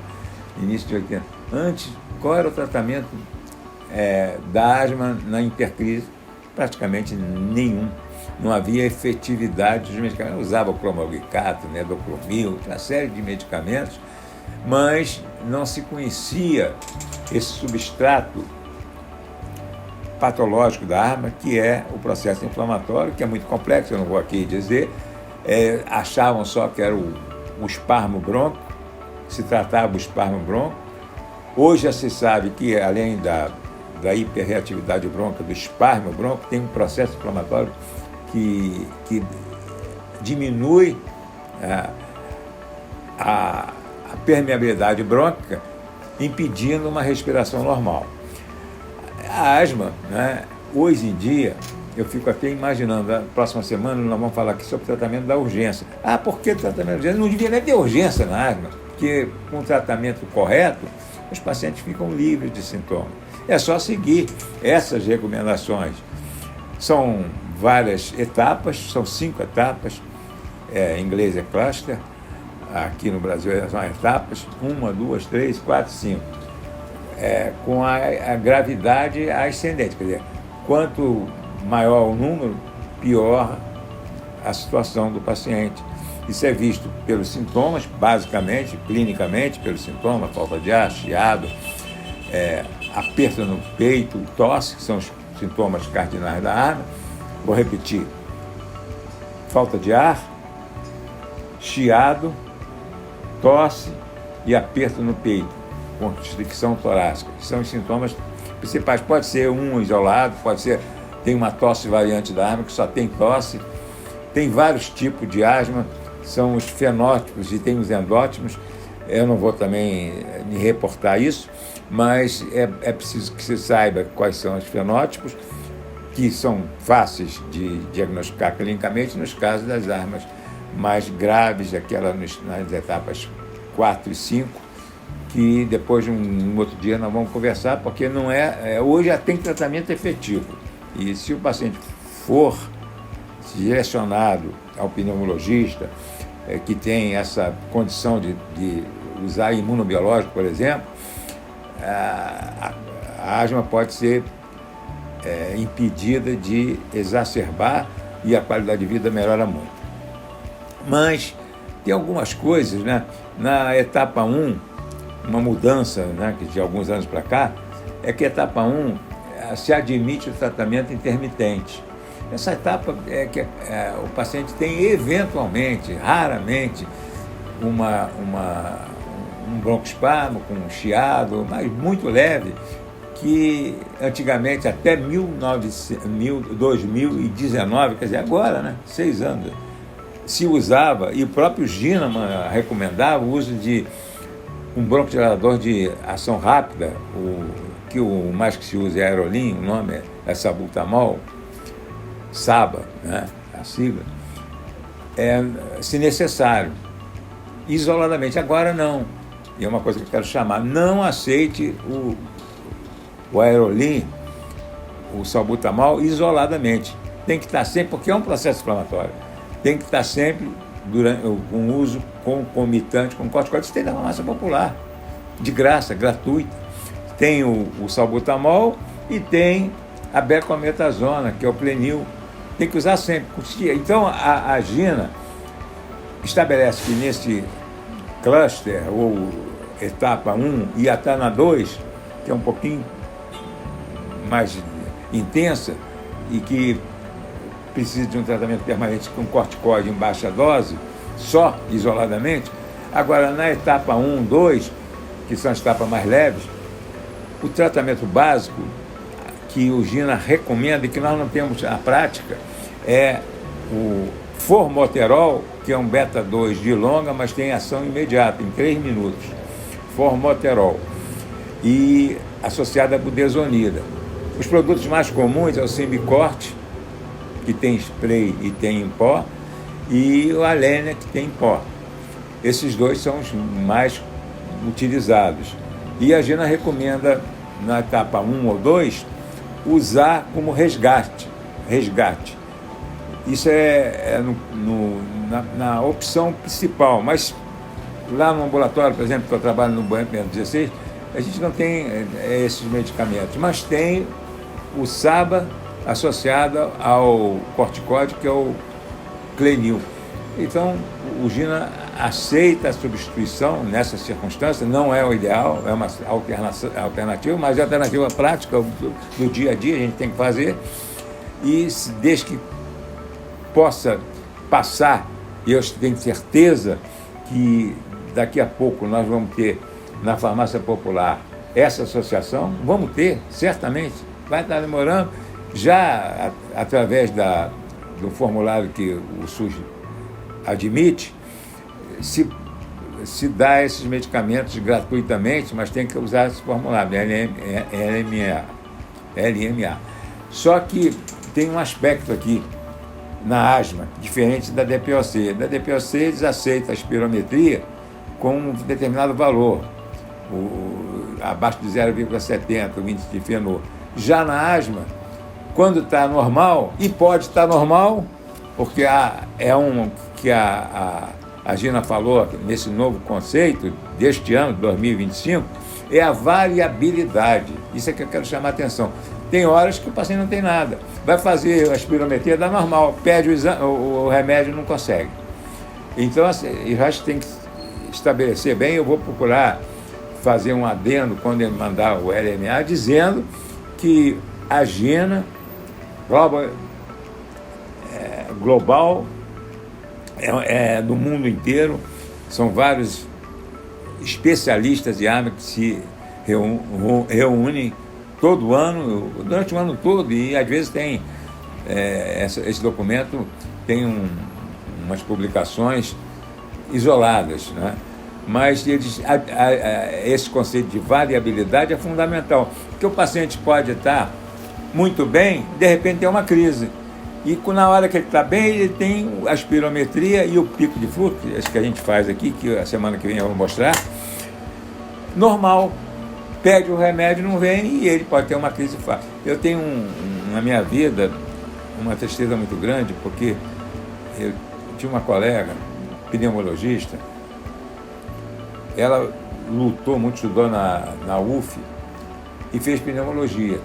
início de 80, antes, qual era o tratamento da asma na intercrise? Praticamente nenhum. Não havia efetividade dos medicamentos. Usava cromoglicato, nedoclomil, uma série de medicamentos, mas não se conhecia esse substrato patológico da asma, que é o processo inflamatório, que é muito complexo, eu não vou aqui dizer. Achavam só que era o espasmo bronco, se tratava do espasmo bronco. Hoje já se sabe que, além da hiperreatividade bronca, do espasmo bronco, tem um processo inflamatório que diminui a permeabilidade brônquica, impedindo uma respiração normal. A asma, né, hoje em dia, eu fico até imaginando, na próxima semana nós vamos falar aqui sobre o tratamento da urgência. Por que tratamento da urgência? Não devia nem ter urgência na asma, porque com o tratamento correto, os pacientes ficam livres de sintomas. É só seguir essas recomendações. São várias etapas, são 5 etapas, em inglês é cluster, aqui no Brasil são etapas, 1, 2, 3, 4, 5. Com a gravidade ascendente, quer dizer, quanto maior o número, pior a situação do paciente. Isso é visto pelos sintomas, basicamente, clinicamente, pelos sintomas, falta de ar, chiado, aperto no peito, tosse, que são os sintomas cardinais da asma. Vou repetir: falta de ar, chiado, tosse e aperto no peito, constricção torácica, que são os sintomas principais. Pode ser um isolado, pode ser, tem uma tosse variante da asma que só tem tosse. Tem vários tipos de asma, são os fenótipos e tem os endótipos. Eu não vou também me reportar isso, mas é preciso que se saiba quais são os fenótipos, que são fáceis de diagnosticar clinicamente nos casos das asmas mais graves, aquelas nas etapas 4 e 5, que depois, um outro dia, nós vamos conversar, porque não hoje já tem tratamento efetivo. E se o paciente for direcionado ao pneumologista, que tem essa condição de usar imunobiológico, por exemplo, a asma pode ser impedida de exacerbar e a qualidade de vida melhora muito. Mas tem algumas coisas, né? Na etapa 1, uma mudança, né, que de alguns anos para cá, é que a etapa 1 se admite o tratamento intermitente. Essa etapa é que o paciente tem eventualmente, raramente, um broncoespasmo com um chiado, mas muito leve, que antigamente, até 2019, quer dizer, agora, né, 6 anos, se usava, e o próprio Ginnemann recomendava o uso de um broncodilatador de ação rápida, que o mais que se usa é Aerolin, o nome é Salbutamol, SABA, né, a sigla, se necessário, isoladamente. Agora não, e é uma coisa que eu quero chamar: não aceite o Aerolin, o Salbutamol, isoladamente. Tem que estar sempre, porque é um processo inflamatório, tem que estar sempre com uso concomitante com corticoide. Isso tem na farmácia popular, de graça, gratuita. Tem o Salbutamol e tem a becometazona, que é o Plenil. Tem que usar sempre. Então, a Gina estabelece que nesse cluster, ou etapa 1, e até na 2, que é um pouquinho mais intensa e que precisa de um tratamento permanente com corticoide em baixa dose, só isoladamente. Agora, na etapa 1, 2, que são as etapas mais leves, o tratamento básico que o Gina recomenda e que nós não temos na prática é o formoterol, que é um beta-2 de longa, mas tem ação imediata, em 3 minutos. Formoterol. E associado à budesonida. Os produtos mais comuns é o Symbicort, que tem spray e tem em pó, e o Alenia, que tem em pó. Esses dois são os mais utilizados. E a Gina recomenda, na etapa 1 ou 2, usar como resgate. Isso na opção principal, mas lá no ambulatório, por exemplo, que eu trabalho no Banco 16, a gente não tem esses medicamentos, mas tem o SABA associado ao corticóide, que é o Clenil. Então, o Gina aceita a substituição nessa circunstância, não é o ideal, é uma alternativa, mas é a alternativa prática do dia a dia, a gente tem que fazer, e desde que possa passar, e eu tenho certeza que daqui a pouco nós vamos ter na farmácia popular essa associação, vamos ter, certamente, vai estar demorando, já através do formulário que o SUS admite, se dá esses medicamentos gratuitamente, mas tem que usar esse formulário, LMA. Só que tem um aspecto aqui na asma, diferente da DPOC. Da DPOC eles aceitam a espirometria com um determinado valor, abaixo de 0,70, o índice de fenol. Já na asma, quando está normal, e pode estar normal, porque que a Gina falou nesse novo conceito deste ano, 2025, é a variabilidade. Isso é que eu quero chamar a atenção. Tem horas que o paciente não tem nada. Vai fazer a espirometria, dá normal, pede o remédio, não consegue. Então, assim, eu acho que tem que estabelecer bem, eu vou procurar fazer um adendo quando ele mandar o LMA, dizendo que a Gina global do mundo inteiro, são vários especialistas de asma que se reúnem todo ano, durante o ano todo, e às vezes tem esse documento tem umas publicações isoladas, né? Mas esse conceito de variabilidade é fundamental, porque o paciente pode estar muito bem, de repente tem uma crise, e na hora que ele está bem, ele tem a espirometria e o pico de fluxo, esse que a gente faz aqui, que a semana que vem eu vou mostrar, normal. Pede o remédio, não vem, e ele pode ter uma crise fácil. Eu tenho na minha vida uma tristeza muito grande, porque eu tinha uma colega, pneumologista, ela lutou muito, estudou na UF e fez pneumologia,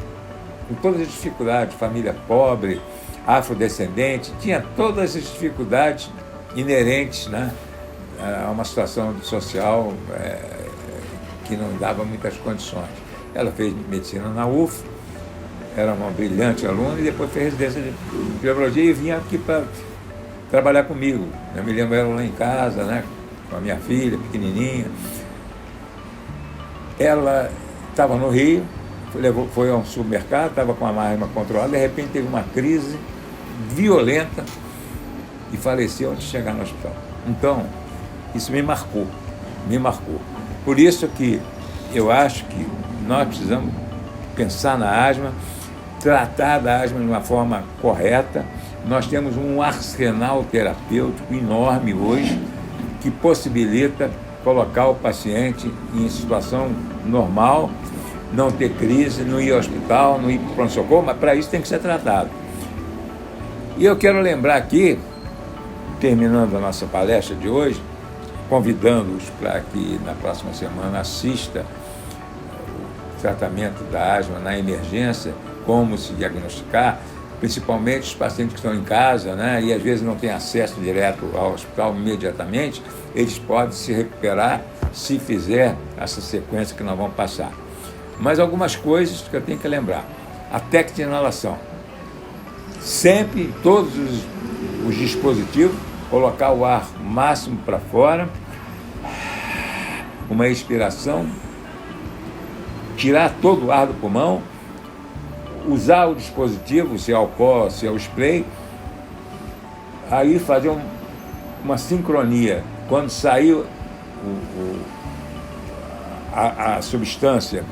com todas as dificuldades, família pobre, afrodescendente, tinha todas as dificuldades inerentes, né, a uma situação social que não dava muitas condições. Ela fez medicina na UF, era uma brilhante aluna, e depois fez residência de pneumologia e vinha aqui para trabalhar comigo. Eu me lembro ela lá em casa, né, com a minha filha, pequenininha. Ela estava no Rio, foi a um supermercado, estava com a asma controlada, de repente teve uma crise violenta e faleceu antes de chegar no hospital. Então, isso me marcou. Por isso que eu acho que nós precisamos pensar na asma, tratar da asma de uma forma correta. Nós temos um arsenal terapêutico enorme hoje que possibilita colocar o paciente em situação normal, não ter crise, não ir ao hospital, não ir para o pronto-socorro, mas para isso tem que ser tratado. E eu quero lembrar aqui, terminando a nossa palestra de hoje, convidando-os para que na próxima semana assista o tratamento da asma na emergência, como se diagnosticar, principalmente os pacientes que estão em casa, né, e às vezes não têm acesso direto ao hospital imediatamente, eles podem se recuperar se fizer essa sequência que nós vamos passar. Mas algumas coisas que eu tenho que lembrar. A técnica de inalação. Sempre, todos os dispositivos, colocar o ar máximo para fora, uma expiração, tirar todo o ar do pulmão, usar o dispositivo, se é o pó, se é o spray, aí fazer uma sincronia. Quando sair a substância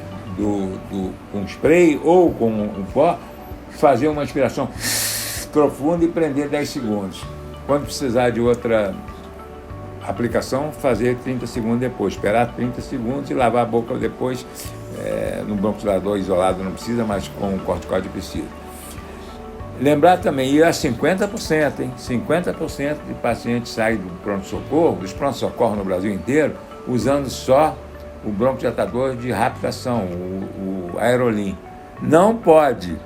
com spray ou com um pó, fazer uma inspiração respiração profunda e prender 10 segundos. Quando precisar de outra aplicação, fazer 30 segundos depois, esperar 30 segundos e lavar a boca depois, no bronquidilatador isolado não precisa, mas com o corticoide precisa. Lembrar também, ir a 50%, hein? 50% de pacientes saem do pronto-socorro, dos pronto-socorro no Brasil inteiro, usando só o bronquidilatador de rápida ação, o Aerolim. Não pode.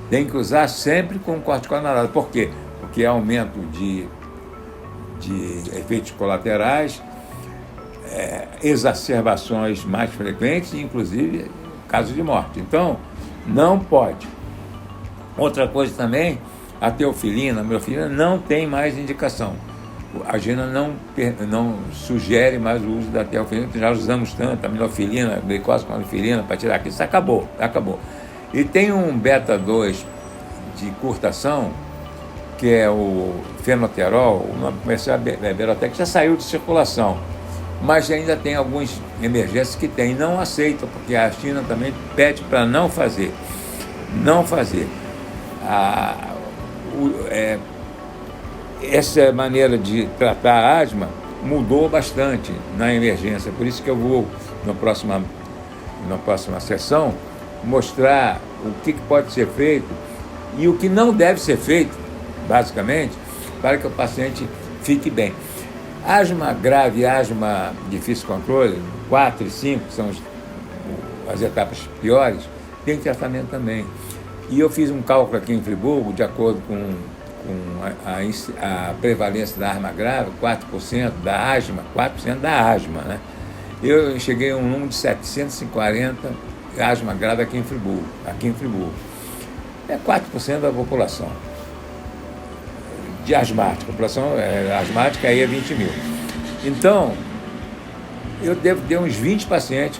Tem que usar sempre com corticoide inalado. Por quê? Porque há aumento de efeitos colaterais, exacerbações mais frequentes, inclusive casos de morte. Então, não pode. Outra coisa também, a teofilina, a melofilina não tem mais indicação. A agenda não sugere mais o uso da teofilina, que já usamos tanto, a melofilina, a glicose com a melofilina, para tirar aquilo. Isso acabou. E tem um beta-2 de curta ação, que é o fenoterol, o nome comercial é Berotec, já saiu de circulação, mas ainda tem algumas emergências que tem, não aceitam, porque a China também pede para não fazer. Essa maneira de tratar a asma mudou bastante na emergência, por isso que eu vou, na próxima sessão, mostrar o que pode ser feito e o que não deve ser feito, basicamente, para que o paciente fique bem. Asma grave e asma difícil de controle, 4 e 5, que são as etapas piores, tem tratamento também. E eu fiz um cálculo aqui em Friburgo, de acordo com a prevalência da asma grave, 4% da asma, né? Eu cheguei a um número de 740 asma grave aqui em Friburgo. É 4% da população de asmática. A população asmática aí é 20 mil. Então, eu devo ter uns 20 pacientes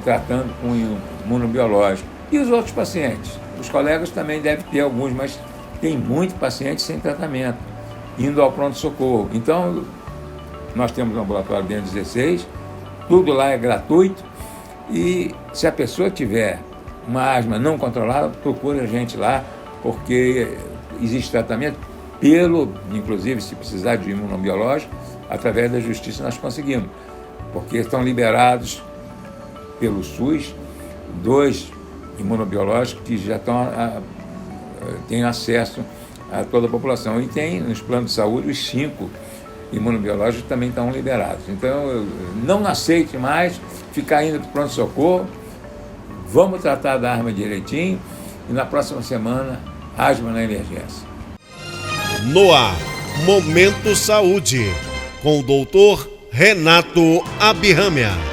tratando com imunobiológico. E os outros pacientes? Os colegas também devem ter alguns, mas tem muito paciente sem tratamento, indo ao pronto-socorro. Então, nós temos um ambulatório dentro 16, tudo lá é gratuito, e se a pessoa tiver uma asma não controlada, procure a gente lá, porque existe tratamento inclusive se precisar de imunobiológico, através da justiça nós conseguimos, porque estão liberados pelo SUS 2 imunobiológicos que já têm acesso a toda a população, e tem nos planos de saúde os 5 imunobiológicos também estão liberados. Então, não aceite mais ficar indo para o pronto-socorro, vamos tratar da asma direitinho, e na próxima semana, asma na emergência. No ar, Momento Saúde, com o doutor Renato Abihamia.